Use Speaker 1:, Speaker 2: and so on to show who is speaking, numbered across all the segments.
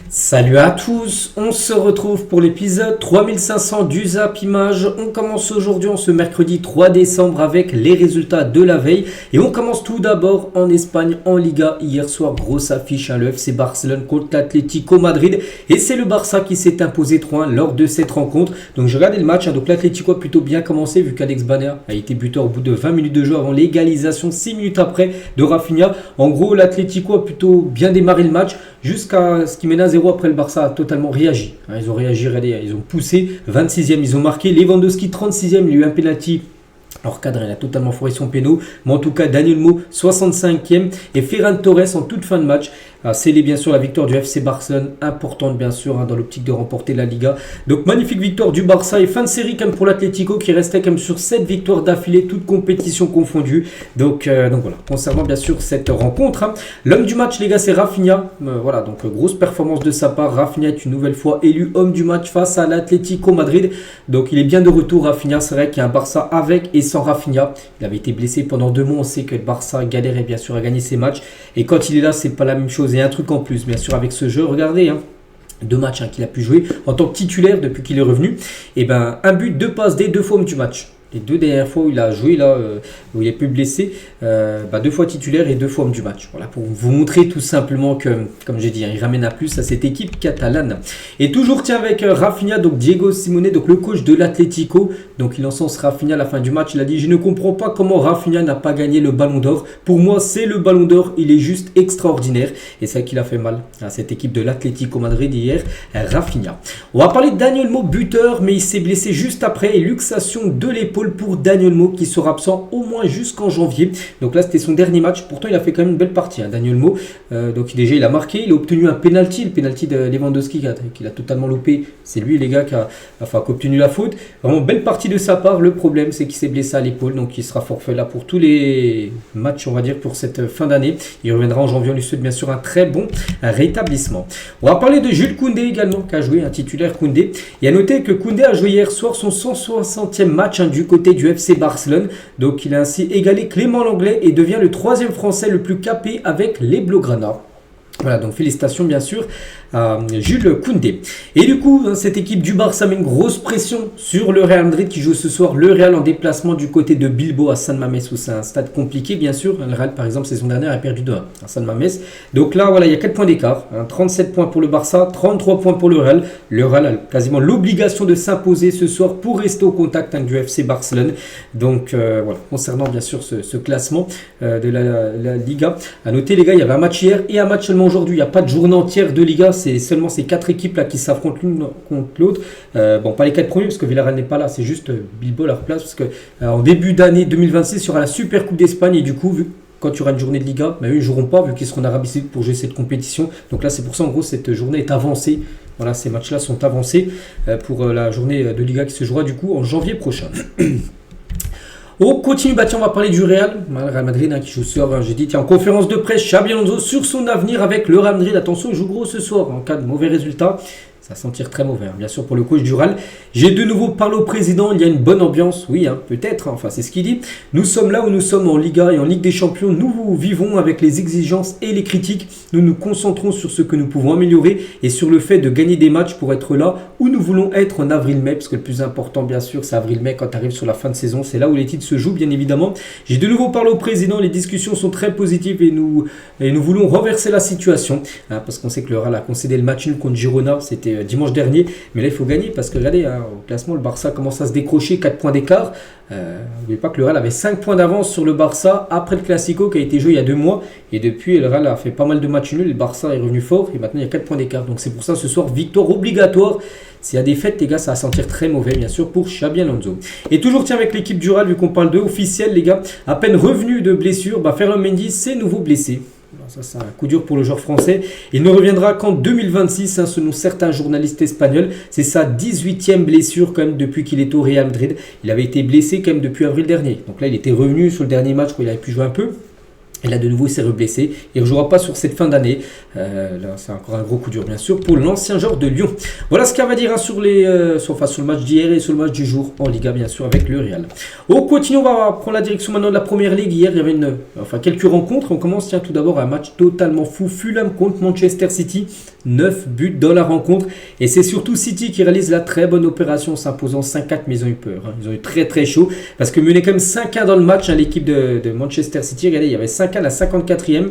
Speaker 1: Salut à tous, on se retrouve pour l'épisode 3500 du Zap Image. On commence aujourd'hui en ce mercredi 3 décembre avec les résultats de la veille. Et on commence tout d'abord en Espagne, en Liga. Hier soir, grosse affiche, le FC Barcelone contre l'Atlético Madrid. Et c'est le Barça qui s'est imposé 3-1 lors de cette rencontre. Donc je regardais le match, donc l'Atlético a plutôt bien commencé vu qu'Alex Banner a été buteur au bout de 20 minutes de jeu avant l'égalisation 6 minutes après de Rafinha. En gros, l'Atlético a plutôt bien démarré le match jusqu'à ce qu'il mène à 0. Après, le Barça a totalement réagi. Ils ont réagi, regardez, ils ont poussé. 26e, ils ont marqué. Lewandowski, 36e, il y a eu un penalty. Alors cadre, il a totalement foiré son péno. Mais en tout cas, Daniel Mo, 65e. Et Ferran Torres en toute fin de match a scellé bien sûr la victoire du FC Barcelone. Importante bien sûr dans l'optique de remporter la Liga. Donc magnifique victoire du Barça. Et fin de série quand même pour l'Atlético qui restait quand même sur 7 victoires d'affilée, toutes compétitions confondues. Donc voilà, concernant bien sûr cette rencontre. L'homme du match les gars c'est Rafinha. Voilà, donc grosse performance de sa part. Rafinha est une nouvelle fois élu homme du match face à l'Atlético Madrid. Donc il est bien de retour Rafinha. C'est vrai qu'il y a un Barça avec et sans Rafinha. Il avait été blessé pendant 2 mois. On sait que le Barça galérait bien sûr à gagner ses matchs. Et quand il est là, c'est pas la même chose. Et un truc en plus, bien sûr, avec ce jeu, regardez, 2 matchs qu'il a pu jouer en tant que titulaire depuis qu'il est revenu. Et un but, 2 passes, 2 fois homme du match. Les 2 dernières fois où il a joué, là, où il est plus blessé, 2 fois titulaire et 2 fois homme du match. Voilà, pour vous montrer tout simplement que, comme j'ai dit, il ramène à plus à cette équipe catalane. Et toujours, tiens, avec Rafinha, donc Diego Simeone, donc le coach de l'Atlético. Donc il encense Rafinha à la fin du match. Il a dit, je ne comprends pas comment Rafinha n'a pas gagné le Ballon d'Or. Pour moi, c'est le Ballon d'Or. Il est juste extraordinaire. Et c'est vrai qu'il a fait mal à cette équipe de l'Atlético Madrid hier, Rafinha. On va parler de Daniel Mo, buteur, mais il s'est blessé juste après. Et luxation de l'épaule pour Daniel Mo qui sera absent au moins jusqu'en janvier. Donc là c'était son dernier match. Pourtant il a fait quand même une belle partie Daniel Mo. Donc déjà il a marqué. Il a obtenu un penalty. Le penalty de Lewandowski qu'il a totalement loupé. C'est lui les gars qui a obtenu la faute. Vraiment belle partie de sa part. Le problème c'est qu'il s'est blessé à l'épaule. Donc il sera forfait là pour tous les matchs on va dire pour cette fin d'année. Il reviendra en janvier. On lui souhaite bien sûr un très bon rétablissement. On va parler de Jules Koundé également qui a joué un titulaire Koundé. Et à noter que Koundé a joué hier soir son 160e match du côté du FC Barcelone. Donc il a ainsi égalé Clément Lenglet et devient le 3e français le plus capé avec les Blaugrana. Voilà, donc félicitations bien sûr à Jules Koundé. Et du coup, cette équipe du Barça met une grosse pression sur le Real Madrid qui joue ce soir le Real en déplacement du côté de Bilbao à San Mamés où c'est un stade compliqué bien sûr. Le Real par exemple saison dernière a perdu 2-1 à San Mamés. Donc là voilà, il y a 4 points d'écart. 37 points pour le Barça, 33 points pour le Real. Le Real a quasiment l'obligation de s'imposer ce soir pour rester au contact du FC Barcelone. Donc voilà, concernant bien sûr ce classement de la Liga. À noter les gars, il y avait un match hier et un match seulement aujourd'hui. Il n'y a pas de journée entière de Liga. C'est seulement ces 4 équipes là qui s'affrontent l'une contre l'autre. Bon, pas les 4 premiers parce que Villarreal n'est pas là, c'est juste Bilbao leur place parce que en début d'année 2026 il y aura la Super Coupe d'Espagne et du coup quand il y aura une journée de Liga, eux ils ne joueront pas vu qu'ils seront en Arabie Saoudite pour jouer cette compétition. Donc là c'est pour ça en gros cette journée est avancée. Voilà, ces matchs là sont avancés pour la journée de Liga qui se jouera du coup en janvier prochain. On continue, on va parler du Real Madrid qui joue ce soir. J'ai dit, en conférence de presse, Xabi Alonso sur son avenir avec le Real Madrid. Attention, il joue gros ce soir en cas de mauvais résultat. Ça va sentir très mauvais, bien sûr, pour le coach du Real. J'ai de nouveau parlé au président, il y a une bonne ambiance. Oui, peut-être, enfin, c'est ce qu'il dit. Nous sommes là où nous sommes en Liga et en Ligue des Champions. Nous vivons avec les exigences et les critiques. Nous nous concentrons sur ce que nous pouvons améliorer et sur le fait de gagner des matchs pour être là où nous voulons être en avril-mai. Parce que le plus important, bien sûr, c'est avril-mai quand tu arrives sur la fin de saison. C'est là où les titres se jouent, bien évidemment. J'ai de nouveau parlé au président. Les discussions sont très positives et nous voulons renverser la situation. Parce qu'on sait que le Real a concédé le match nul contre Girona. C'était dimanche dernier, mais là il faut gagner parce que regardez, au classement le Barça commence à se décrocher, 4 points d'écart. N'oubliez pas que le Real avait 5 points d'avance sur le Barça après le Classico qui a été joué il y a 2 mois et depuis le Real a fait pas mal de matchs nuls, le Barça est revenu fort et maintenant il y a 4 points d'écart, donc c'est pour ça ce soir victoire obligatoire. S'il y a des fêtes les gars, ça va sentir très mauvais bien sûr pour Xabi Alonso. Et toujours tiens avec l'équipe du Real vu qu'on parle de officiel les gars, à peine revenu de blessure, Ferland Mendy c'est nouveau blessé. Ça c'est un coup dur pour le joueur français. Il ne reviendra qu'en 2026 selon certains journalistes espagnols. C'est sa 18e blessure quand même depuis qu'il est au Real Madrid. Il avait été blessé quand même depuis avril dernier. Donc là il était revenu sur le dernier match où il avait pu jouer un peu. Et là, de nouveau, il s'est reblessé. Il ne rejouera pas sur cette fin d'année. Là, c'est encore un gros coup dur, bien sûr, pour l'ancien joueur de Lyon. Voilà ce qu'il y a à dire hein, sur le match d'hier et sur le match du jour en Liga, bien sûr, avec le Real. On continue, on va prendre la direction maintenant de la Première Ligue. Hier, il y avait quelques rencontres. On commence tout d'abord un match totalement fou. Fulham contre Manchester City. 9 buts dans la rencontre. Et c'est surtout City qui réalise la très bonne opération, s'imposant 5-4, mais ils ont eu peur. Hein. Ils ont eu très très chaud. Parce que mené quand même 5-1 dans le match, hein, l'équipe de Manchester City. Regardez, il y avait 5-1 à la 54e.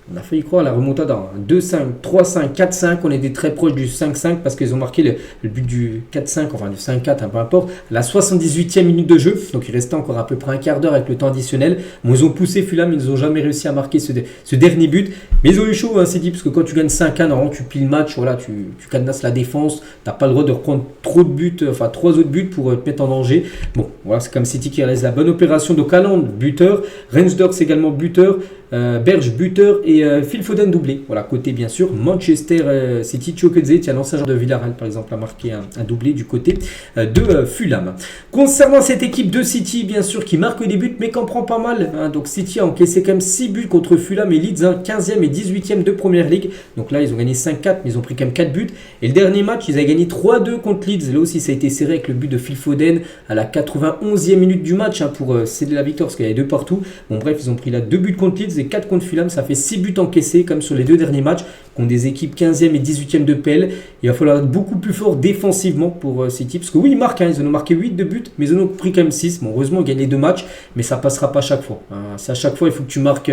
Speaker 1: On a failli croire à la remontada. 2-5, 3-5, 4-5. On était très proche du 5-5 parce qu'ils ont marqué le but du 4-5, enfin du 5-4, peu importe. La 78e minute de jeu. Donc il restait encore à peu près un quart d'heure avec le temps additionnel. Bon, ils ont poussé Fulham, ils n'ont jamais réussi à marquer ce dernier but. Mais ils ont eu chaud, hein, c'est dit, parce que quand tu gagnes 5-1, normalement tu plies le match, voilà, tu cadenasses la défense. Tu n'as pas le droit de reprendre trop de buts, enfin 3 autres buts pour te mettre en danger. Bon, voilà, c'est comme City qui réalise la bonne opération. Donc Haaland, buteur. Reinsdorf également buteur. Berge buteur et Phil Foden doublé. Voilà, côté bien sûr Manchester City. Chukwueze, l'ancien joueur de Villarreal par exemple, a marqué un doublé du côté de Fulham. Concernant cette équipe de City, bien sûr, qui marque des buts mais qui en prend pas mal. Hein. Donc City a encaissé quand même 6 buts contre Fulham et Leeds, 15e et 18e de Première Ligue. Donc là, ils ont gagné 5-4, mais ils ont pris quand même 4 buts. Et le dernier match, ils avaient gagné 3-2 contre Leeds. Là aussi, ça a été serré avec le but de Phil Foden à la 91e minute du match hein, pour céder la victoire parce qu'il y avait 2 partout. Bon, bref, ils ont pris là 2 buts contre Leeds et 4 contre Fulham, ça fait 6 buts encaissés comme sur les 2 derniers matchs contre des équipes 15e et 18e de PL. Il va falloir être beaucoup plus fort défensivement pour City parce que oui, ils marquent, hein, ils en ont marqué 8 de buts, mais ils en ont pris quand même 6. Bon, heureusement, ils gagnent les 2 matchs, mais ça passera pas à chaque fois. Hein. C'est à chaque fois, il faut que tu marques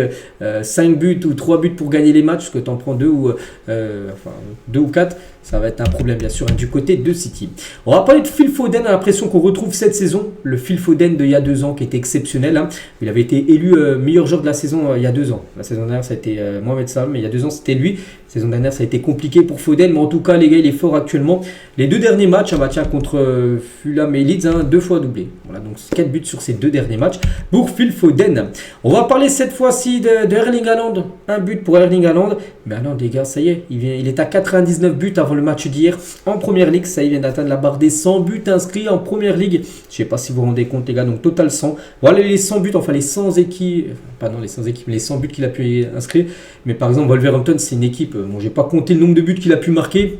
Speaker 1: 5 buts ou 3 buts pour gagner les matchs, parce que tu en prends 2 ou 4. Ça va être un problème, bien sûr, hein, du côté de City. On va parler de Phil Foden. On a l'impression qu'on retrouve cette saison le Phil Foden d'il y a 2 ans qui était exceptionnel. Hein. Il avait été élu meilleur joueur de la saison il y a 2 ans. La saison dernière, ça a été Mohamed Salah, mais il y a 2 ans, c'était lui. La saison dernière, ça a été compliqué pour Foden. Mais en tout cas, les gars, il est fort actuellement. Les 2 derniers matchs, contre Fulham et Leeds, 2 fois doublé. Voilà, donc 4 buts sur ces 2 derniers matchs pour Phil Foden. On va parler cette fois-ci de Erling Haaland. Un but pour Erling Haaland. Mais Haaland, les gars, ça y est, il est à 99 buts avant le match d'hier en Première Ligue. Ça, il vient d'atteindre la barre des 100 buts inscrits en Première Ligue. Je ne sais pas si vous vous rendez compte, les gars. Donc, total 100. Voilà les 100 buts, enfin les 100 équipes. Pardon, les 100 équipes, les 100 buts qu'il a pu inscrire. Mais par exemple, Wolverhampton, c'est une équipe. Bon, j'ai pas compté le nombre de buts qu'il a pu marquer.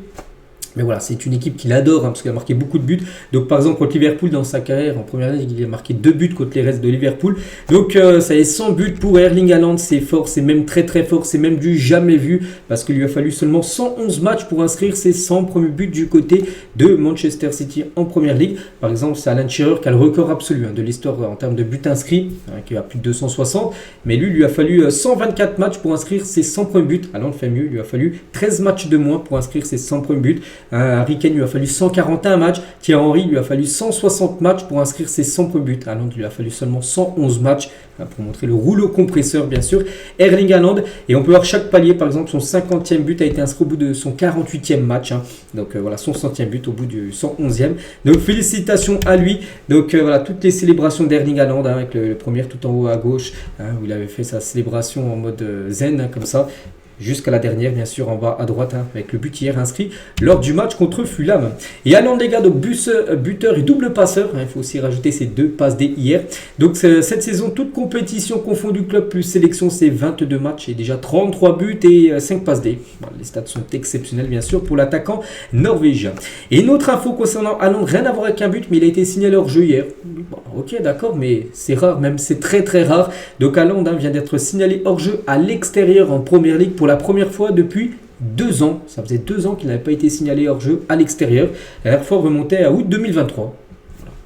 Speaker 1: Mais voilà, c'est une équipe qu'il adore hein, parce qu'il a marqué beaucoup de buts. Donc par exemple contre Liverpool dans sa carrière en première ligue, il a marqué 2 buts contre les restes de Liverpool. Donc ça est 100 buts pour Erling Haaland, c'est fort, c'est même très très fort, c'est même du jamais vu parce qu'il lui a fallu seulement 111 matchs pour inscrire ses 100 premiers buts du côté de Manchester City en première ligue. Par exemple, c'est Alan Shearer qui a le record absolu hein, de l'histoire en termes de buts inscrits, hein, qui a plus de 260. Mais lui a fallu 124 matchs pour inscrire ses 100 premiers buts. Haaland fait mieux, il lui a fallu 13 matchs de moins pour inscrire ses 100 premiers buts. Harry Kane lui a fallu 141 matchs. Thierry Henry lui a fallu 160 matchs pour inscrire ses 100 premiers buts. Haaland lui a fallu seulement 111 matchs pour montrer le rouleau compresseur, bien sûr. Erling Haaland. Et on peut voir chaque palier. Par exemple, son 50e but a été inscrit au bout de son 48e match. Hein. Donc voilà, son 100e but au bout du 111e. Donc félicitations à lui. Donc voilà, toutes les célébrations d'Erling Haaland, hein, avec le premier tout en haut à gauche, hein, où il avait fait sa célébration en mode zen, hein, comme ça. Jusqu'à la dernière, bien sûr, en bas à droite, hein, avec le but hier inscrit lors du match contre Fulham. Et Haaland, les gars, donc buteur et double passeur. Hein, il faut aussi rajouter ces 2 passes D hier. Donc cette saison, toute compétition confondue, club plus sélection, c'est 22 matchs et déjà 33 buts et 5 passes D. Bon, les stats sont exceptionnels, bien sûr, pour l'attaquant norvégien. Et une autre info concernant Haaland, rien à voir avec un but, mais il a été signalé hors jeu hier. Bon, ok, d'accord, mais c'est rare, même c'est très très rare. Donc Haaland vient d'être signalé hors jeu à l'extérieur en première ligue pour la première fois depuis 2 ans. Ça faisait 2 ans qu'il n'avait pas été signalé hors jeu à l'extérieur. La dernière fois remontait à août 2023.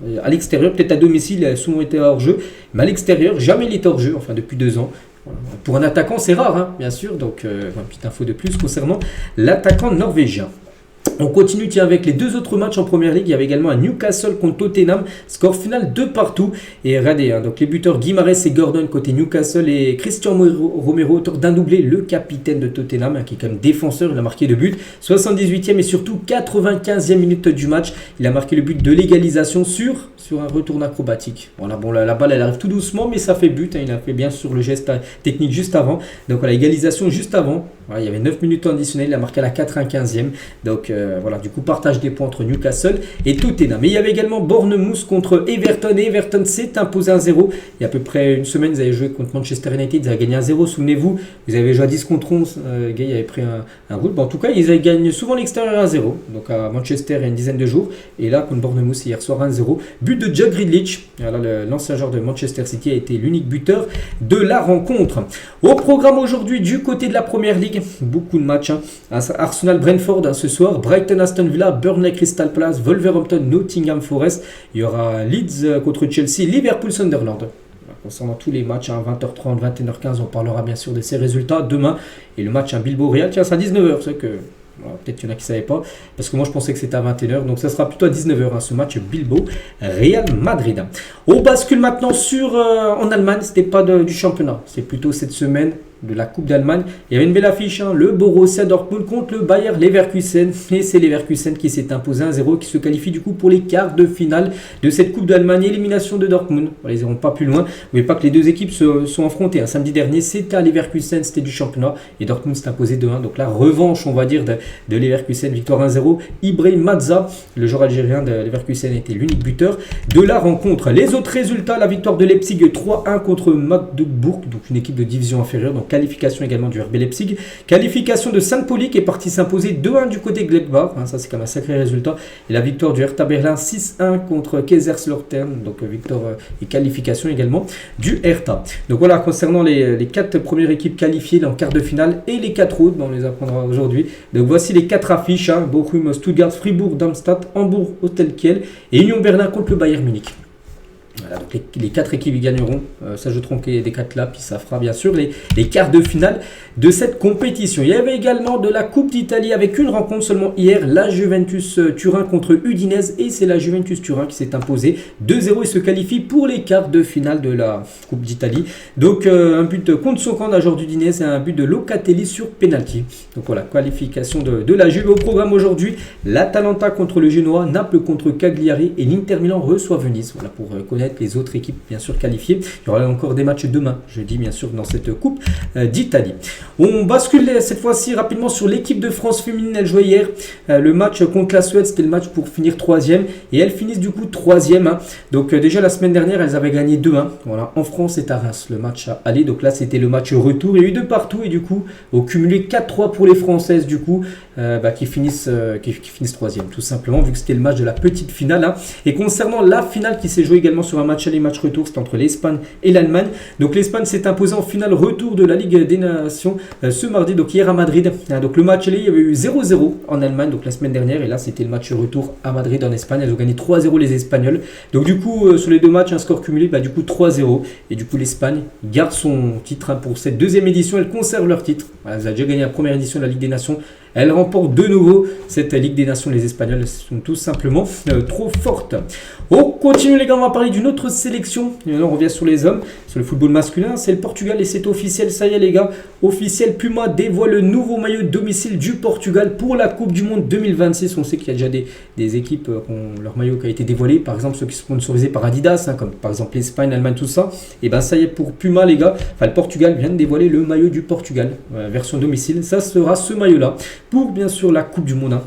Speaker 1: Voilà. À l'extérieur, peut-être à domicile, il a souvent été hors jeu, mais à l'extérieur, jamais il était hors jeu, enfin depuis 2 ans. Voilà. Pour un attaquant, c'est rare, hein, bien sûr. Donc, une petite info de plus concernant l'attaquant norvégien. On continue avec les 2 autres matchs en première ligue. Il y avait également un Newcastle contre Tottenham. Score final 2 partout. Et regardez, hein, donc les buteurs Guimarães et Gordon côté Newcastle et Christian Romero, auteur d'un doublé, le capitaine de Tottenham, hein, qui est quand même défenseur. Il a marqué 2 buts. 78e et surtout 95e minute du match. Il a marqué le but de l'égalisation sur sur un retour acrobatique. Voilà, bon, la balle elle arrive tout doucement, mais ça fait but. Hein, il a fait bien sûr le geste technique juste avant. Donc voilà, égalisation juste avant. Voilà, il y avait 9 minutes additionnelles, il a marqué à la 95e. Donc voilà, du coup, partage des points entre Newcastle et Tottenham. Mais il y avait également Bournemouth contre Everton. Et Everton s'est imposé 1-0. Il y a à peu près une semaine, ils avaient joué contre Manchester United, ils avaient gagné 1-0. Souvenez-vous, vous avez joué à 10 contre 11. Le gars, il avait pris un roule. Bon, en tout cas, ils avaient gagné souvent l'extérieur 1-0. Donc à Manchester, il y a une dizaine de jours. Et là, contre Bournemouth, hier soir 1-0. But de Jack Grealish. L'ancien joueur de Manchester City a été l'unique buteur de la rencontre. Au programme aujourd'hui, du côté de la Première Ligue, beaucoup de matchs. Hein. Arsenal-Brentford hein, ce soir, Brighton-Aston Villa, Burnley-Crystal Palace, Wolverhampton-Nottingham Forest. Il y aura Leeds contre Chelsea, Liverpool-Sunderland. Concernant tous les matchs, hein, 20h30, 21h15, on parlera bien sûr de ces résultats demain. Et le match à Bilbao-Real, tiens, c'est à 19h, c'est que... Voilà, peut-être qu'il y en a qui ne savaient pas, parce que moi je pensais que c'était à 21h, donc ça sera plutôt à 19h hein, ce match Bilbao-Real Madrid. On bascule maintenant en Allemagne, c'était pas du championnat, c'est plutôt cette semaine de la Coupe d'Allemagne. Il y avait une belle affiche, hein, le Borussia Dortmund contre le Bayer Leverkusen, et c'est Leverkusen qui s'est imposé 1-0, qui se qualifie du coup pour les quarts de finale de cette Coupe d'Allemagne, élimination de Dortmund. Voilà, ils n'iront pas plus loin. Vous voyez pas que les deux équipes se sont affrontées. Samedi dernier, c'était à Leverkusen, c'était du championnat, et Dortmund s'est imposé 2-1. Donc la revanche, on va dire, de Leverkusen, victoire 1-0. Ibrahim Mazza, le joueur algérien de Leverkusen, était l'unique buteur de la rencontre. Les autres résultats, la victoire de Leipzig 3-1 contre Magdeburg, donc une équipe de division inférieure, donc qualification également du RB Leipzig, qualification de St. Pauli qui est parti s'imposer 2-1 du côté de Gladbach, hein, ça c'est quand même un sacré résultat, et la victoire du Hertha Berlin 6-1 contre Kaiserslautern, donc victoire et qualification également du Hertha. Donc voilà, concernant les 4 premières équipes qualifiées en quart de finale et les 4 autres, on les apprendra aujourd'hui. Donc voici les 4 affiches, hein, Bochum, Stuttgart, Fribourg, Darmstadt, Hambourg, Hotel Kiel et Union Berlin contre le Bayern Munich. Voilà, donc les 4 équipes y gagneront, ça je trompe des 4 là, puis ça fera bien sûr les quarts de finale de cette compétition. Il y avait également de la Coupe d'Italie avec une rencontre seulement hier, la Juventus Turin contre Udinese, et c'est la Juventus Turin qui s'est imposée 2-0 et se qualifie pour les quarts de finale de la Coupe d'Italie. Donc un but contre son camp d'un joueur d'Udinese et un but de Locatelli sur penalty. Donc voilà, qualification de la Juve. Au programme aujourd'hui, l'Atalanta contre le Genoa, Naples contre Cagliari et l'Inter Milan reçoit Venise. Voilà pour connaître les autres équipes bien sûr qualifiées. Il y aura encore des matchs demain, jeudi bien sûr, dans cette Coupe d'Italie. On bascule cette fois-ci rapidement sur l'équipe de France féminine. Elle jouait hier le match contre la Suède, c'était le match pour finir 3e et elles finissent du coup 3e. Hein. Donc déjà la semaine dernière elles avaient gagné 2-1 voilà, en France et à Reims le match à aller. Donc là c'était le match retour, il y a eu 2 partout et du coup au cumulé 4-3 pour les Françaises du coup qui finissent 3e tout simplement vu que c'était le match de la petite finale. Hein. Et concernant la finale qui s'est jouée également sur un match aller match retour, c'était entre l'Espagne et l'Allemagne. Donc l'Espagne s'est imposée en finale retour de la Ligue des Nations ce mardi, donc hier à Madrid. Donc le match aller, il y avait eu 0-0 en Allemagne donc la semaine dernière, et là c'était le match retour à Madrid en Espagne. Elles ont gagné 3-0 les Espagnols. Donc du coup sur les 2 matchs un score cumulé du coup 3-0, et du coup l'Espagne garde son titre pour cette deuxième édition. Elle conserve leur titre. Voilà, elles ont déjà gagné la première édition de la Ligue des Nations. Elles remportent de nouveau cette Ligue des Nations. Les Espagnols sont tout simplement trop fortes. On continue les gars, on va parler d'une autre sélection. Et là on revient sur les hommes, sur le football masculin. C'est le Portugal et c'est officiel, ça y est les gars. Officiel, Puma dévoile le nouveau maillot de domicile du Portugal pour la Coupe du Monde 2026. On sait qu'il y a déjà des équipes qui ont leur maillot qui a été dévoilé. Par exemple ceux qui sont sponsorisés par Adidas, hein, comme par exemple l'Espagne, l'Allemagne, tout ça. Et ben ça y est pour Puma les gars. Enfin le Portugal vient de dévoiler le maillot du Portugal, version domicile. Ça sera ce maillot là pour bien sûr la Coupe du Monde. Hein,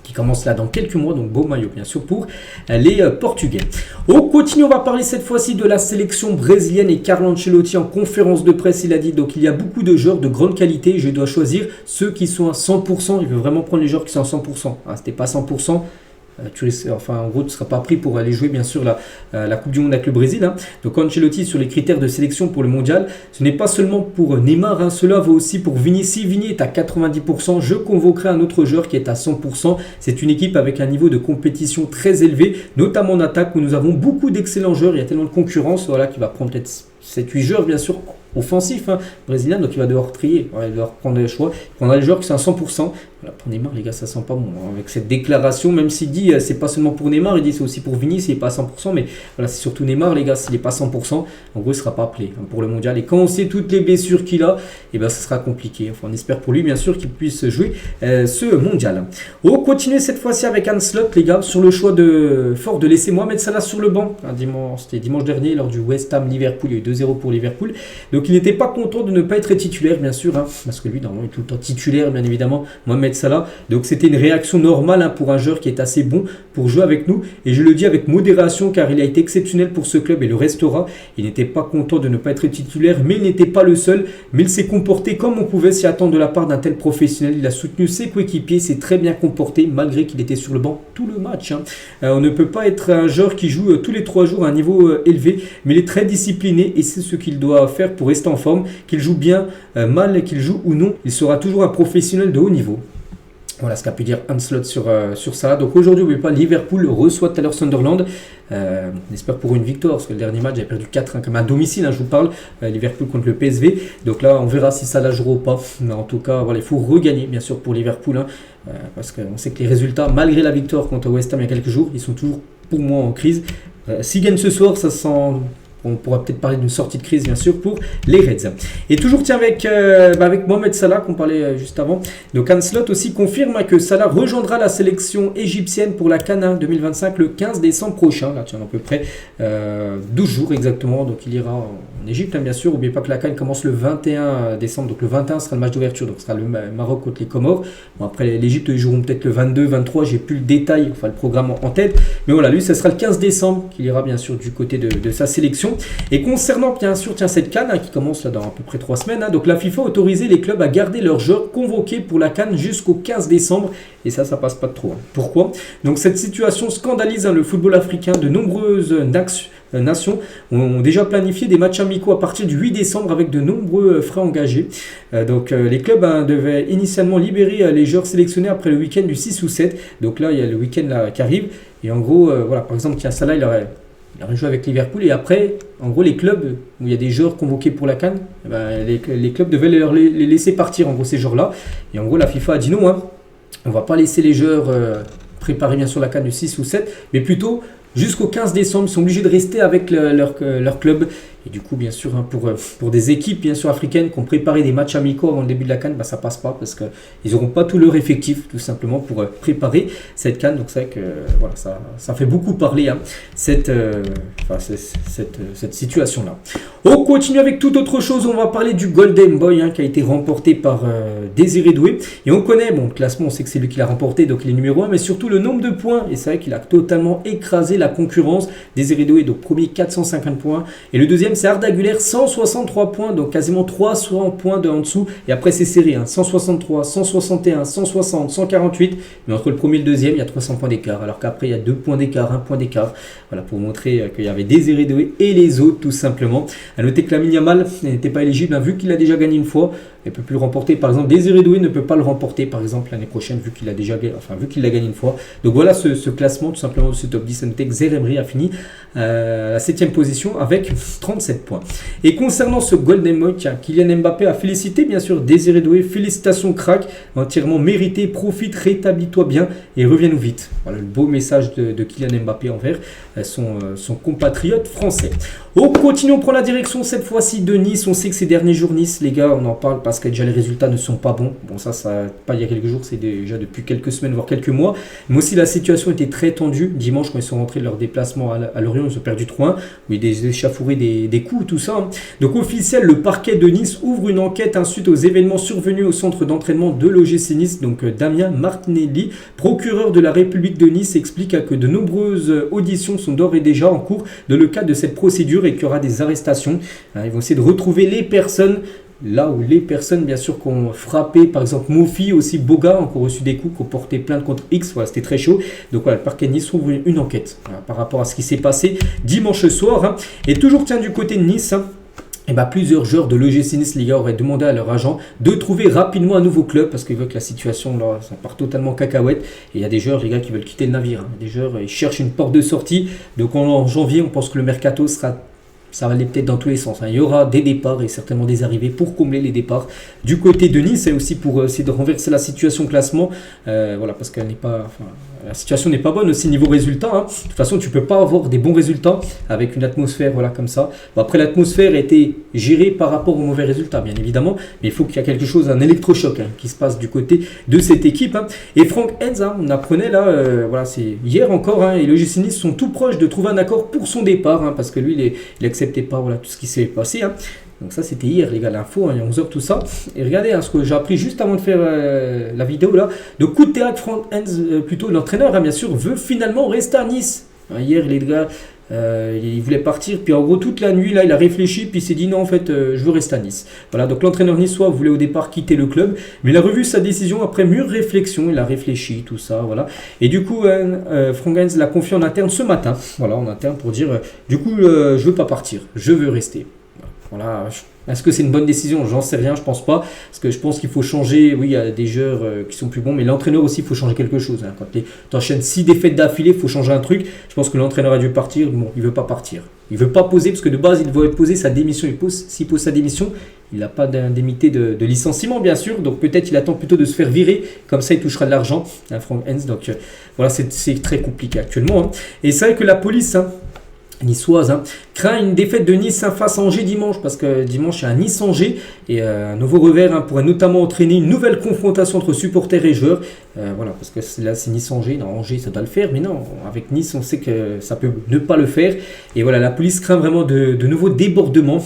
Speaker 1: qui commence là dans quelques mois, donc beau maillot bien sûr pour les Portugais. On continue, on va parler cette fois-ci de la sélection brésilienne et Carlo Ancelotti en conférence de presse, il a dit donc il y a beaucoup de joueurs de grande qualité, je dois choisir ceux qui sont à 100%, il veut vraiment prendre les joueurs qui sont à 100%, hein, c'était pas 100%. En gros, tu ne seras pas pris pour aller jouer bien sûr la Coupe du Monde avec le Brésil. Hein. Donc Ancelotti sur les critères de sélection pour le mondial, ce n'est pas seulement pour Neymar, hein, cela vaut aussi pour Vini. Si Vini est à 90%, je convoquerai un autre joueur qui est à 100%. C'est une équipe avec un niveau de compétition très élevé, notamment en attaque où nous avons beaucoup d'excellents joueurs. Il y a tellement de concurrence, voilà, qui va prendre peut-être 7-8 joueurs bien sûr offensifs brésiliens, donc il va devoir trier, il va devoir prendre les choix, il prendra les joueurs qui sont à 100%. Voilà, pour Neymar les gars ça sent pas bon avec cette déclaration, même s'il dit c'est pas seulement pour Neymar, il dit c'est aussi pour Vini s'il n'est pas à 100%, mais voilà c'est surtout Neymar les gars, s'il n'est pas à 100%, en gros il sera pas appelé pour le mondial, et quand on sait toutes les blessures qu'il a, et ben ça sera compliqué, enfin on espère pour lui bien sûr qu'il puisse jouer ce mondial. On va continuer cette fois-ci avec Arne Slot les gars, sur le choix fort de laisser Mohamed Salah sur le banc, c'était dimanche dernier lors du West Ham Liverpool, il y a eu 2-0 pour Liverpool, donc il n'était pas content de ne pas être titulaire bien sûr, parce que lui normalement il est tout le temps titulaire bien évidemment, Mohamed Salah, donc c'était une réaction normale pour un joueur qui est assez bon pour jouer avec nous, et je le dis avec modération car il a été exceptionnel pour ce club et le restera. Il n'était pas content de ne pas être titulaire, mais il n'était pas le seul, mais il s'est comporté comme on pouvait s'y attendre de la part d'un tel professionnel. Il a soutenu ses coéquipiers, s'est très bien comporté malgré qu'il était sur le banc tout le match. On ne peut pas être un joueur qui joue tous les 3 jours à un niveau élevé, mais il est très discipliné et c'est ce qu'il doit faire pour rester en forme, qu'il joue bien, mal, qu'il joue ou non, il sera toujours un professionnel de haut niveau. Voilà ce qu'a pu dire Arne Slot sur ça. Donc aujourd'hui, n'oubliez pas, Liverpool reçoit tout à l'heure Sunderland. On espère pour une victoire, parce que le dernier match, j'avais perdu 4-1 comme à domicile, je vous parle. Liverpool contre le PSV. Donc là, on verra si ça la jouera ou pas. Mais en tout cas, voilà, il faut regagner, bien sûr, pour Liverpool. Parce qu'on sait que les résultats, malgré la victoire contre West Ham il y a quelques jours, ils sont toujours, pour moi, en crise. S'ils gagnent ce soir, ça sent... On pourra peut-être parler d'une sortie de crise, bien sûr, pour les Reds. Et toujours, tiens, avec Mohamed Salah, qu'on parlait juste avant. Donc, Arne Slot aussi confirme que Salah rejoindra la sélection égyptienne pour la CAN 2025 le 15 décembre prochain. Là, tiens, à peu près 12 jours exactement. Donc, il ira en Égypte, bien sûr. N'oubliez pas que la CAN commence le 21 décembre. Donc, le 21 sera le match d'ouverture. Donc, ce sera le Maroc contre les Comores. Bon, après, l'Égypte, ils joueront peut-être le 22, 23. J'ai plus le détail, enfin, le programme en tête. Mais voilà, lui, ce sera le 15 décembre qu'il ira, bien sûr, du côté de sa sélection. Et concernant bien sûr cette CAN qui commence là dans à peu près 3 semaines, donc la FIFA a autorisé les clubs à garder leurs joueurs convoqués pour la CAN jusqu'au 15 décembre et ça passe pas de trop. Pourquoi? Donc cette situation scandalise le football africain. De nombreuses nations ont déjà planifié des matchs amicaux à partir du 8 décembre avec de nombreux frais engagés. Donc les clubs devaient initialement libérer les joueurs sélectionnés après le week-end du 6 ou 7. Donc là il y a le week-end qui arrive et en gros voilà, par exemple Salah il aurait joué avec Liverpool et après, en gros, les clubs où il y a des joueurs convoqués pour la CAN, les clubs devaient les laisser partir, en gros, ces joueurs-là. Et en gros, la FIFA a dit non, on ne va pas laisser les joueurs préparer bien sûr la CAN du 6 ou 7, mais plutôt jusqu'au 15 décembre, ils sont obligés de rester avec leur club. Et du coup, bien sûr, pour des équipes bien sûr africaines qui ont préparé des matchs amicaux avant le début de la CAN, ça passe pas parce qu'ils n'auront pas tout leur effectif tout simplement pour préparer cette CAN. Donc c'est vrai que voilà, ça fait beaucoup parler cette situation-là. On continue avec toute autre chose. On va parler du Golden Boy qui a été remporté par Désiré Doué. Et on connaît, le classement, on sait que c'est lui qui l'a remporté, donc il est numéro 1, mais surtout le nombre de points. Et c'est vrai qu'il a totalement écrasé la concurrence. Désiré Doué, donc premier 450 points. Et le deuxième, c'est Arda Güler, 163 points, donc quasiment 300 points de en dessous. Et après, c'est serré, 163, 161, 160, 148. Mais entre le premier et le deuxième, il y a 300 points d'écart. Alors qu'après, il y a 2 points d'écart, 1 point d'écart. Voilà, pour montrer qu'il y avait Désiré Doué et les autres, tout simplement. A noter que Lamine Yamal n'était pas éligible, vu qu'il a déjà gagné une fois. Il ne peut plus le remporter. Par exemple, Désiré Doué ne peut pas le remporter, par exemple, l'année prochaine, vu qu'il l'a gagné une fois. Donc voilà ce classement, tout simplement, de ce top 10. A noter que Zaïre Emery a fini à la 7e position avec 37 points. Et concernant ce Golden Boy, Kylian Mbappé a félicité, bien sûr, Désiré Doué. Félicitations, crack, entièrement mérité. Profite, rétablis-toi bien et reviens-nous vite. Voilà le beau message de Kylian Mbappé envers son compatriote français. On continue, on prend la direction cette fois-ci de Nice. On sait que ces derniers jours, Nice, les gars, on en parle parce que déjà les résultats ne sont pas bons. Bon, ça pas il y a quelques jours, c'est déjà depuis quelques semaines, voire quelques mois. Mais aussi, la situation était très tendue. Dimanche, quand ils sont rentrés de leur déplacement à Lorient, ils ont perdu 3-1. Où ils ont échafouré des coups, tout ça. Donc, officiel, le parquet de Nice ouvre une enquête suite aux événements survenus au centre d'entraînement de l'OGC Nice. Donc, Damien Martinelli, procureur de la République de Nice, explique que de nombreuses auditions sont d'ores et déjà en cours dans le cadre de cette procédure et qu'il y aura des arrestations. Ils vont essayer de retrouver les personnes. Là où les personnes, bien sûr, qui ont frappé, par exemple, Mofi, aussi Boga, ont reçu des coups, qui ont porté plainte contre X. Voilà, c'était très chaud. Donc voilà, le parquet de Nice ouvre une enquête par rapport à ce qui s'est passé dimanche soir. Et toujours, du côté de Nice, plusieurs joueurs de l'OGC Nice Liga auraient demandé à leur agent de trouver rapidement un nouveau club parce qu'ils veulent que la situation là, ça part totalement cacahuète. Et il y a des joueurs, les gars, qui veulent quitter le navire. Des joueurs, ils cherchent une porte de sortie. Donc en janvier, on pense que le mercato sera ça va aller peut-être dans tous les sens, hein. Il y aura des départs et certainement des arrivées pour combler les départs du côté de Nice et aussi pour essayer de renverser la situation classement. Voilà, parce qu'elle n'est pas, enfin, la situation n'est pas bonne aussi niveau résultat, hein. De toute façon, tu peux pas avoir des bons résultats avec une atmosphère, voilà, comme ça. Bon, après, l'atmosphère a été gérée par rapport aux mauvais résultats, bien évidemment, mais il faut qu'il y ait quelque chose, un électrochoc, hein, qui se passe du côté de cette équipe, hein. Et Frank Hens, hein, on apprenait là, voilà, c'est hier encore, hein, et le GC Nice sont tout proches de trouver un accord pour son départ, hein, parce que lui, il acceptait pas, voilà, tout ce qui s'est passé, hein. Donc ça c'était hier les gars, l'info, hein, il y a 11h tout ça. Et regardez, hein, ce que j'ai appris juste avant de faire la vidéo là, de coup de théâtre, Frank Hens, plutôt l'entraîneur, hein, bien sûr, veut finalement rester à Nice. Hein, hier les gars, il voulait partir, puis en gros toute la nuit là il a réfléchi, puis il s'est dit non en fait je veux rester à Nice. Voilà, donc l'entraîneur niçois voulait au départ quitter le club, mais il a revu sa décision après mûre réflexion, il a réfléchi tout ça, voilà. Et du coup Frank Hens l'a confié en interne ce matin, voilà, en interne pour dire du coup je veux pas partir, je veux rester. Voilà. Est-ce que c'est une bonne décision? J'en sais rien, je pense pas. Parce que je pense qu'il faut changer. Oui, il y a des joueurs qui sont plus bons, mais l'entraîneur aussi, il faut changer quelque chose, hein. Quand tu enchaînes 6 défaites d'affilée, il faut changer un truc. Je pense que l'entraîneur a dû partir. Bon, il veut pas partir. Il veut pas poser, parce que de base, il doit poser sa démission. S'il pose sa démission, il n'a pas d'indemnité de licenciement, bien sûr. Donc peut-être il attend plutôt de se faire virer. Comme ça, il touchera de l'argent, hein, Frank Hens. Donc voilà, c'est très compliqué actuellement, hein. Et c'est vrai que la police, hein, niçoise, hein, craint une défaite de Nice face à Angers dimanche, parce que dimanche il y a un Nice-Angers et un nouveau revers, hein, pourrait notamment entraîner une nouvelle confrontation entre supporters et joueurs. Voilà, parce que là c'est Nice-Angers, non, Angers ça doit le faire, mais non, avec Nice on sait que ça peut ne pas le faire. Et voilà, la police craint vraiment de nouveaux débordements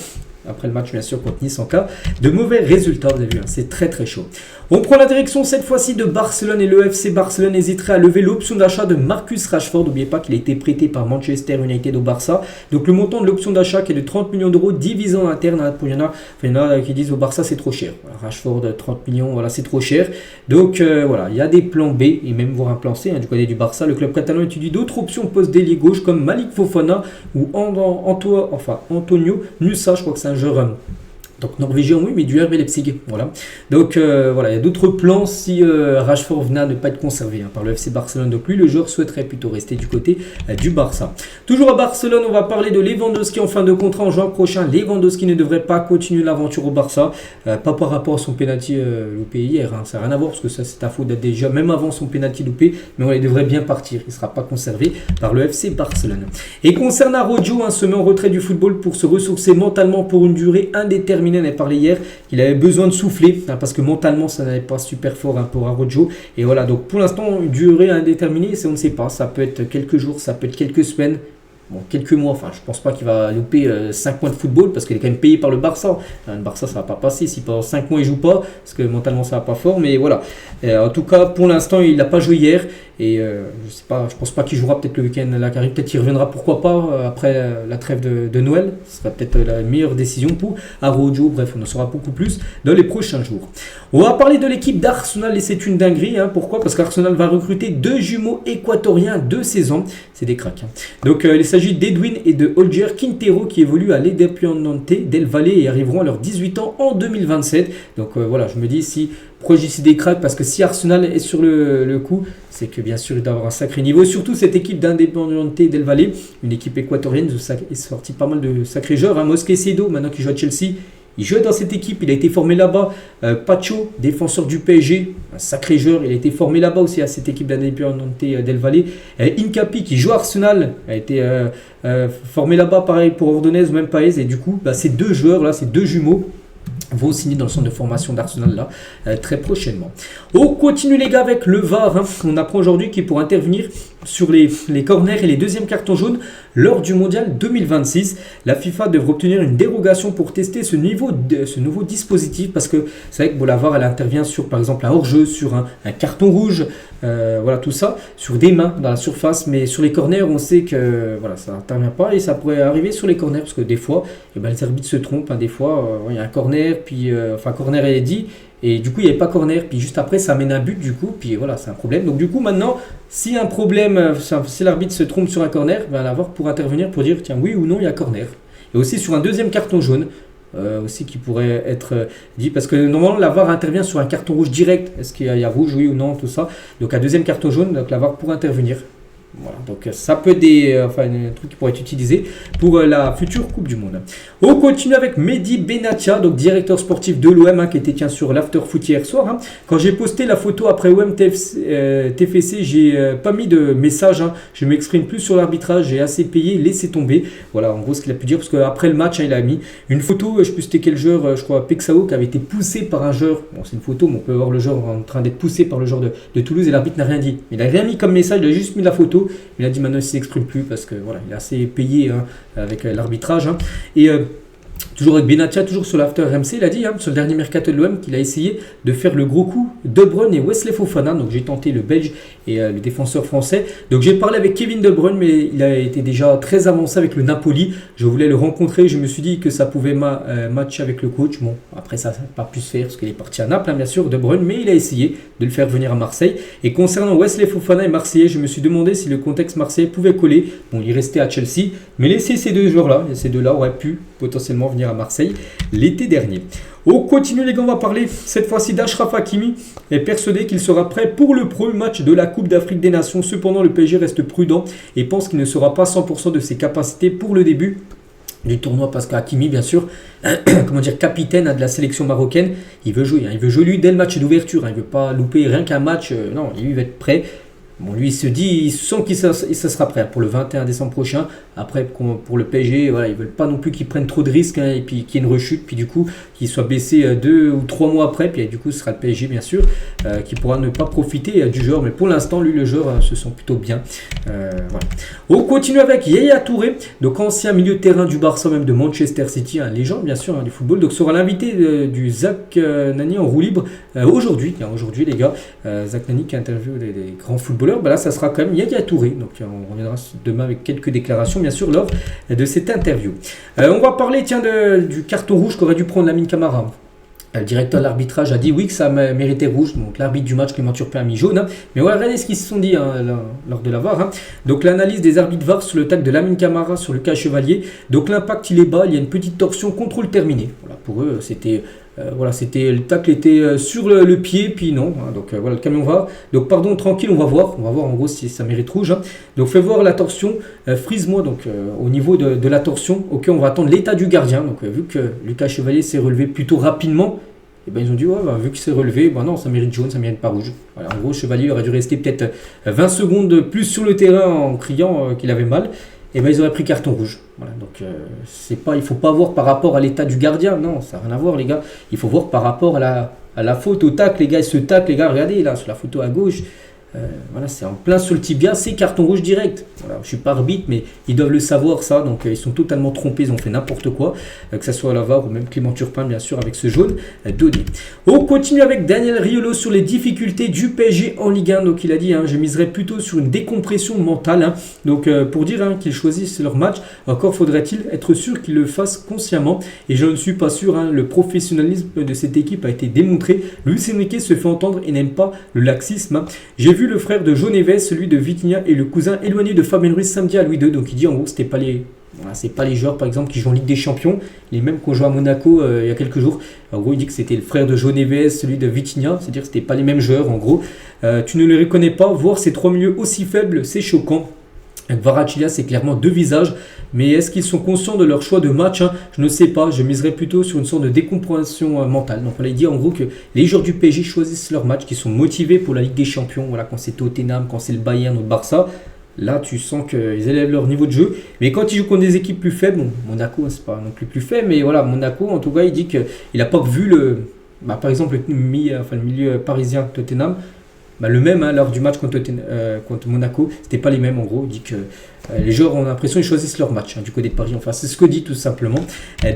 Speaker 1: après le match bien sûr contre Nice en cas de mauvais résultats. Vous avez vu, hein, c'est très très chaud. On prend la direction cette fois-ci de Barcelone et le FC Barcelone hésiterait à lever l'option d'achat de Marcus Rashford. N'oubliez pas qu'il a été prêté par Manchester United au Barça. Donc le montant de l'option d'achat qui est de 30 millions d'euros divisé en interne. Hein, il y en a qui disent au Barça c'est trop cher. Voilà, Rashford 30 millions, voilà, c'est trop cher. Donc voilà, il y a des plans B et même voire un plan C, hein, du côté du Barça. Le club catalan étudie d'autres options post d'ailier gauche comme Malik Fofana ou Antonio Nusa, je crois que c'est un joueur donc norvégien, oui, mais du RB Leipzig. Voilà. Donc voilà, il y a d'autres plans si Rashford venait à ne pas être conservé, hein, par le FC Barcelone. Donc lui, le joueur souhaiterait plutôt rester du côté du Barça. Toujours à Barcelone, on va parler de Lewandowski en fin de contrat en juin prochain. Lewandowski ne devrait pas continuer l'aventure au Barça, pas par rapport à son penalty loupé hier, hein, ça n'a rien à voir parce que ça c'est à faute d'être déjà même avant son penalty loupé, mais voilà, il devrait bien partir, il ne sera pas conservé par le FC Barcelone. Et concernant Araujo, hein, se met en retrait du football pour se ressourcer mentalement pour une durée indéterminée. On avait parlé hier qu'il avait besoin de souffler, hein, parce que mentalement ça n'allait pas super fort, hein, pour Araujo. Et voilà, donc pour l'instant une durée indéterminée, on ne sait pas, ça peut être quelques jours, ça peut être quelques semaines. Bon, quelques mois, enfin je pense pas qu'il va louper 5 mois de football parce qu'il est quand même payé par le Barça. Le Barça ça va pas passer si pendant 5 mois il joue pas parce que mentalement ça va pas fort, mais voilà. En tout cas pour l'instant il n'a pas joué hier et je sais pas, je pense pas qu'il jouera peut-être le week-end là qui arrive, peut-être qu'il reviendra, pourquoi pas après la trêve de Noël. Ce sera peut-être la meilleure décision pour Araujo. Bref, on en saura beaucoup plus dans les prochains jours. On va parler de l'équipe d'Arsenal et c'est une dinguerie, hein. Pourquoi? Parce qu'Arsenal va recruter 2 jumeaux équatoriens 2 saisons. C'est des cracks, hein. Donc il s'agit d'Edwin et de Holger Quintero qui évoluent à l'Independiente del Valle et arriveront à leurs 18 ans en 2027. Donc voilà, je me dis pourquoi j'y suis des cracks, parce que si Arsenal est sur le coup, c'est que bien sûr il doit avoir un sacré niveau. Surtout cette équipe d'Independiente del Valle, une équipe équatorienne, il est sorti pas mal de sacrés joueurs, hein. Mosquet Cedo, maintenant qui joue à Chelsea, il jouait dans cette équipe, il a été formé là-bas. Pacho, défenseur du PSG, un sacré joueur, il a été formé là-bas aussi à cette équipe d'Independiente del Valle. Incapi qui joue à Arsenal, a été formé là-bas, pareil pour Ordonez ou même Paez. Et du coup, ces deux joueurs là, ces deux jumeaux vont signer dans le centre de formation d'Arsenal là très prochainement. On continue les gars avec le VAR, hein. On apprend aujourd'hui qu'il pourra intervenir sur les corners et les deuxièmes cartons jaunes lors du mondial 2026. La FIFA devrait obtenir une dérogation pour tester ce nouveau dispositif, parce que c'est vrai que la VAR elle intervient sur par exemple un hors-jeu, sur un carton rouge, voilà tout ça, sur des mains dans la surface, mais sur les corners on sait que voilà ça n'intervient pas, et ça pourrait arriver sur les corners parce que des fois les arbitres se trompent, hein. Des fois il y a un corner, puis corner est dit, et du coup il n'y avait pas corner, puis juste après ça mène un but, du coup puis voilà c'est un problème. Donc du coup maintenant si un problème, si l'arbitre se trompe sur un corner, la VAR pour intervenir pour dire tiens oui ou non il y a corner. Et aussi sur un deuxième carton jaune aussi qui pourrait être dit, parce que normalement la VAR intervient sur un carton rouge direct, est-ce qu'il y a rouge oui ou non, tout ça. Donc un deuxième carton jaune, donc la VAR pour intervenir. Voilà, donc ça peut être un truc qui pourrait être utilisé pour la future Coupe du Monde. On continue avec Mehdi Benatia, donc directeur sportif de l'OM, qui était sur l'after foot hier soir. Quand j'ai posté la photo après OM TFC, j'ai pas mis de message. Je m'exprime plus sur l'arbitrage, j'ai assez payé, laissez tomber. Voilà, en gros ce qu'il a pu dire, parce qu'après le match, il a mis une photo, je sais plus c'était quel joueur, je crois Pexao, qui avait été poussé par un joueur. Bon, c'est une photo, mais on peut voir le joueur en train d'être poussé par le joueur de Toulouse et l'arbitre n'a rien dit. Il n'a rien mis comme message, il a juste mis la photo. Il a dit maintenant il ne s'exprime plus parce que voilà, il est assez payé avec l'arbitrage. Et toujours avec Benatia, toujours sur l'after RMC, il a dit sur le dernier mercato de l'OM qu'il a essayé de faire le gros coup De Bruyne et Wesley Fofana. Donc j'ai tenté le Belge et le défenseur français. Donc j'ai parlé avec Kevin De Bruyne, mais il a été déjà très avancé avec le Napoli. Je voulais le rencontrer, je me suis dit que ça pouvait matcher avec le coach. Bon, après ça n'a pas pu se faire parce qu'il est parti à Naples, bien sûr, De Bruyne, mais il a essayé de le faire venir à Marseille. Et concernant Wesley Fofana et Marseillais, je me suis demandé si le contexte marseillais pouvait coller. Bon, il restait à Chelsea, mais laisser ces deux joueurs-là, ces deux-là auraient pu potentiellement venir à Marseille l'été dernier. On continue les gars, on va parler cette fois-ci d'Achraf Hakimi, est persuadé qu'il sera prêt pour le premier match de la Coupe d'Afrique des Nations. Cependant, le PSG reste prudent et pense qu'il ne sera pas 100% de ses capacités pour le début du tournoi parce qu'Hakimi, bien sûr, capitaine de la sélection marocaine, il veut jouer. Il veut jouer lui dès le match d'ouverture. Il ne veut pas louper rien qu'un match. Non, il va être prêt. Bon, lui, il sent qu'il sera prêt pour le 21 décembre prochain. Après, pour le PSG, voilà, ils ne veulent pas non plus qu'il prenne trop de risques et puis qu'il y ait une rechute. Puis du coup, qu'il soit blessé 2 ou 3 mois après. Puis du coup, ce sera le PSG, bien sûr, qui pourra ne pas profiter du joueur. Mais pour l'instant, lui, le joueur se sent plutôt bien. Voilà. On continue avec Yaya Touré, donc ancien milieu de terrain du Barça, même de Manchester City, un légende, bien sûr, du football. Donc sera l'invité du Zach Nani en roue libre aujourd'hui. Aujourd'hui, les gars, Zach Nani qui interviewe des grands footballeurs. Là, ça sera quand même Yaya Touré. Donc, on reviendra demain avec quelques déclarations, bien sûr, lors de cette interview. On va parler, du carton rouge qu'aurait dû prendre Lamine Camara. Le directeur de l'arbitrage a dit oui que ça méritait rouge. Donc, l'arbitre du match, Clément Turpin, a mis jaune. Mais voilà, regardez ce qu'ils se sont dit lors de la VAR. Donc, l'analyse des arbitres VAR sur le tacle de Lamine Camara sur le cas Chevalier. Donc, l'impact, il est bas. Il y a une petite torsion, contrôle terminé. Voilà, pour eux, c'était... le tacle était sur le pied, puis non. Donc voilà, le camion va. Donc pardon, tranquille, on va voir en gros si ça mérite rouge. Donc fais voir la torsion, frise-moi donc au niveau de la torsion. Ok, on va attendre l'état du gardien. Donc vu que Lucas Chevalier s'est relevé plutôt rapidement, et ben ils ont dit vu qu'il s'est relevé, non, ça mérite jaune, ça mérite pas rouge. Voilà, en gros, Chevalier aurait dû rester peut-être 20 secondes plus sur le terrain en criant qu'il avait mal. Et ils auraient pris carton rouge. Voilà, donc il ne faut pas voir par rapport à l'état du gardien. Non, ça n'a rien à voir, les gars. Il faut voir par rapport à la faute, au tacle. Les gars, ce tacle, les gars, regardez là sur la photo à gauche. Voilà, c'est en plein sur le tibia, c'est carton rouge direct. Voilà, je ne suis pas arbitre, mais ils doivent le savoir ça. Donc ils sont totalement trompés, ils ont fait n'importe quoi. Que ce soit à la VAR ou même Clément Turpin, bien sûr, avec ce jaune donné. On continue avec Daniel Riolo sur les difficultés du PSG en Ligue 1. Donc il a dit, je miserais plutôt sur une décompression mentale. Donc pour dire qu'ils choisissent leur match, encore faudrait-il être sûr qu'ils le fassent consciemment. Et je ne suis pas sûr, le professionnalisme de cette équipe a été démontré. Luis Enrique se fait entendre et n'aime pas le laxisme. J'ai vu le frère de João Neves, celui de Vitinha et le cousin éloigné de Fabien Ruiz samedi à Louis II. Donc il dit en gros c'était pas les... Voilà, c'est pas les joueurs par exemple qui jouent en Ligue des Champions, les mêmes qu'on joue à Monaco il y a quelques jours. En gros il dit que c'était le frère de João Neves, celui de Vitinha, c'est-à-dire que c'était pas les mêmes joueurs en gros. Tu ne les reconnais pas, voir ces trois milieux aussi faibles, c'est choquant. Kvaratskhelia, c'est clairement deux visages, mais est-ce qu'ils sont conscients de leur choix de match? Je ne sais pas, je miserais plutôt sur une sorte de décompression mentale. Donc on a dit en gros que les joueurs du PSG choisissent leur match, qui sont motivés pour la Ligue des Champions, voilà, quand c'est Tottenham, quand c'est le Bayern ou le Barça. Là, tu sens qu'ils élèvent leur niveau de jeu. Mais quand ils jouent contre des équipes plus faibles, Monaco, c'est pas non plus faible, mais voilà, Monaco, en tout cas, il dit qu'il n'a pas vu par exemple, le milieu parisien Tottenham. Le même lors du match contre Monaco, c'était pas les mêmes en gros. Il dit que les joueurs ont l'impression qu'ils choisissent leur match du côté de Paris. Enfin, c'est ce que dit tout simplement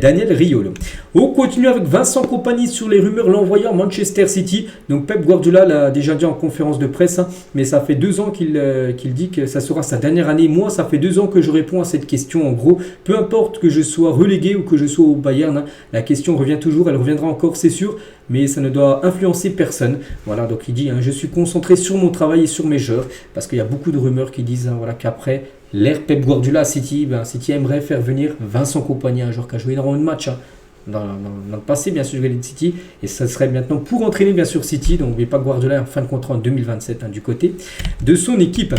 Speaker 1: Daniel Riolo. On continue avec Vincent Kompany sur les rumeurs l'envoyant à Manchester City. Donc Pep Guardiola l'a déjà dit en conférence de presse, mais ça fait 2 ans qu'il dit que ça sera sa dernière année. Moi, ça fait 2 ans que je réponds à cette question. En gros, peu importe que je sois relégué ou que je sois au Bayern, la question revient toujours, elle reviendra encore, c'est sûr, mais ça ne doit influencer personne. Voilà, donc il dit, je suis concentré sur mon travail et sur mes joueurs, parce qu'il y a beaucoup de rumeurs qui disent qu'après l'ère Pep Guardiola à City, City aimerait faire venir Vincent Kompany, un joueur qui a joué énormément de matchs dans le passé, bien sûr, de City, et ça serait maintenant pour entraîner bien sûr City. Donc n'oubliez pas Guardiola en fin de contrat en 2027 du côté de son équipe.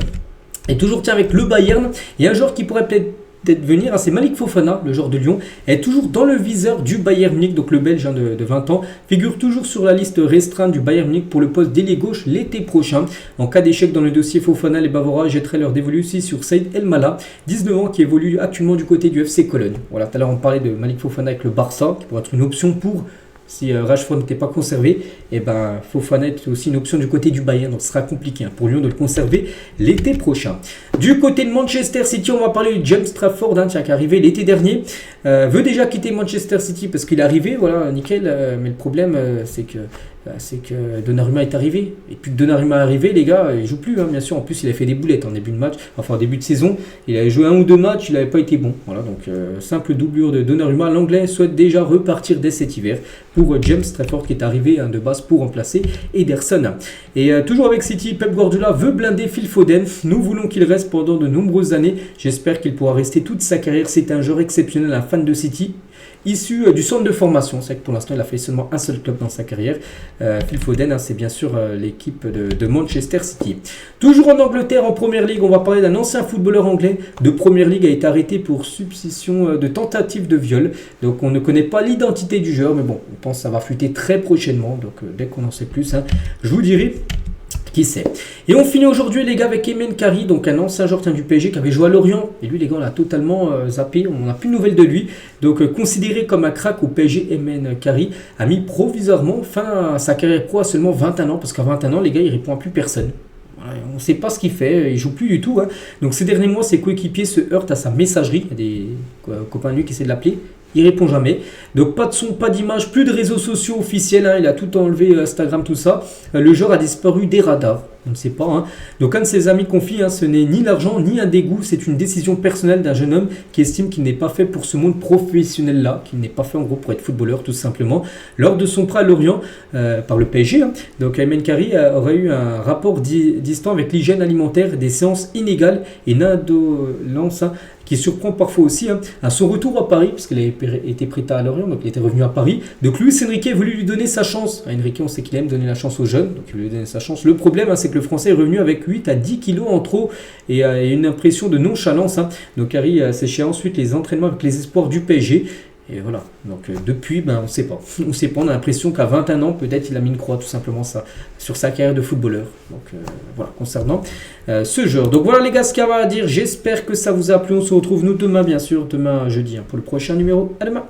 Speaker 1: Et toujours tiens avec le Bayern, il y a un joueur qui pourrait peut-être venir, hein, c'est Malik Fofana, le joueur de Lyon, est toujours dans le viseur du Bayern Munich, donc le Belge de 20 ans, figure toujours sur la liste restreinte du Bayern Munich pour le poste d'ailier gauche l'été prochain. En cas d'échec dans le dossier Fofana, les Bavarois jetteraient leur dévolu aussi sur Saïd El Mala, 19 ans, qui évolue actuellement du côté du FC Cologne. Voilà, tout à l'heure on parlait de Malik Fofana avec le Barça, qui pourrait être une option pour... Si Rashford n'était pas conservé, et ben Fofana est aussi une option du côté du Bayern, donc ce sera compliqué hein, pour Lyon de le conserver l'été prochain. Du côté de Manchester City, on va parler de James Trafford, hein, qui est arrivé l'été dernier, veut déjà quitter Manchester City parce qu'il est arrivé, voilà, nickel, mais le problème c'est que Donnarumma est arrivé. Et puis que Donnarumma est arrivé, les gars, il joue plus, hein, bien sûr. En plus, il a fait des boulettes en début de match, enfin en début de saison. Il avait joué 1 ou 2 matchs, il n'avait pas été bon. Voilà, donc simple doublure de Donnarumma. L'Anglais souhaite déjà repartir dès cet hiver pour James Trafford qui est arrivé hein, de base pour remplacer Ederson. Et toujours avec City, Pep Guardiola veut blinder Phil Foden. Nous voulons qu'il reste pendant de nombreuses années. J'espère qu'il pourra rester toute sa carrière. C'est un joueur exceptionnel, un fan de City. Issu du centre de formation, c'est vrai que pour l'instant il a fait seulement un seul club dans sa carrière. Phil Foden, hein, c'est bien sûr l'équipe de Manchester City. Toujours en Angleterre, en Première Ligue, on va parler d'un ancien footballeur anglais de Première Ligue, a été arrêté pour suspicion de tentative de viol. Donc on ne connaît pas l'identité du joueur, mais bon, on pense que ça va fuiter très prochainement. Donc dès qu'on en sait plus, hein, je vous dirai. Qui sait. Et on finit aujourd'hui les gars avec Emen Kari, donc un ancien joueur du PSG qui avait joué à Lorient. Et lui les gars on l'a totalement zappé, on n'a plus de nouvelles de lui. Donc considéré comme un crack au PSG, Emen Kari a mis provisoirement fin à sa carrière pro à seulement 21 ans. Parce qu'à 21 ans les gars il répond à plus personne. Voilà, on ne sait pas ce qu'il fait, il joue plus du tout. Hein. Donc ces derniers mois ses coéquipiers se heurtent à sa messagerie. Il y a des copains de lui qui essaient de l'appeler. Il répond jamais. Donc pas de son, pas d'image, plus de réseaux sociaux officiels. Hein, il a tout enlevé, Instagram, tout ça. Le joueur a disparu des radars. On ne sait pas. Hein. Donc un de ses amis confie, hein, ce n'est ni l'argent ni un dégoût. C'est une décision personnelle d'un jeune homme qui estime qu'il n'est pas fait pour ce monde professionnel-là. Qu'il n'est pas fait en gros pour être footballeur tout simplement. Lors de son prêt à Lorient par le PSG. Hein, donc Emen Kari aurait eu un rapport distant avec l'hygiène alimentaire, des séances inégales et une indolence. Hein, qui surprend parfois aussi hein, à son retour à Paris, parce qu'il avait été prêté à Lorient, donc il était revenu à Paris. Donc Luis Enrique a voulu lui donner sa chance. Enrique, on sait qu'il aime donner la chance aux jeunes, donc il veut lui donner sa chance. Le problème, hein, c'est que le Français est revenu avec 8 à 10 kilos en trop et une impression de nonchalance. Hein. Donc Harry séché ensuite les entraînements avec les espoirs du PSG. Et voilà, donc depuis, ben, on ne sait pas. On ne sait pas, on a l'impression qu'à 21 ans, peut-être il a mis une croix tout simplement ça, sur sa carrière de footballeur. Donc voilà, concernant ce joueur. Donc voilà les gars, ce qu'il y a à dire. J'espère que ça vous a plu. On se retrouve nous demain, bien sûr, demain jeudi, hein, pour le prochain numéro. À demain.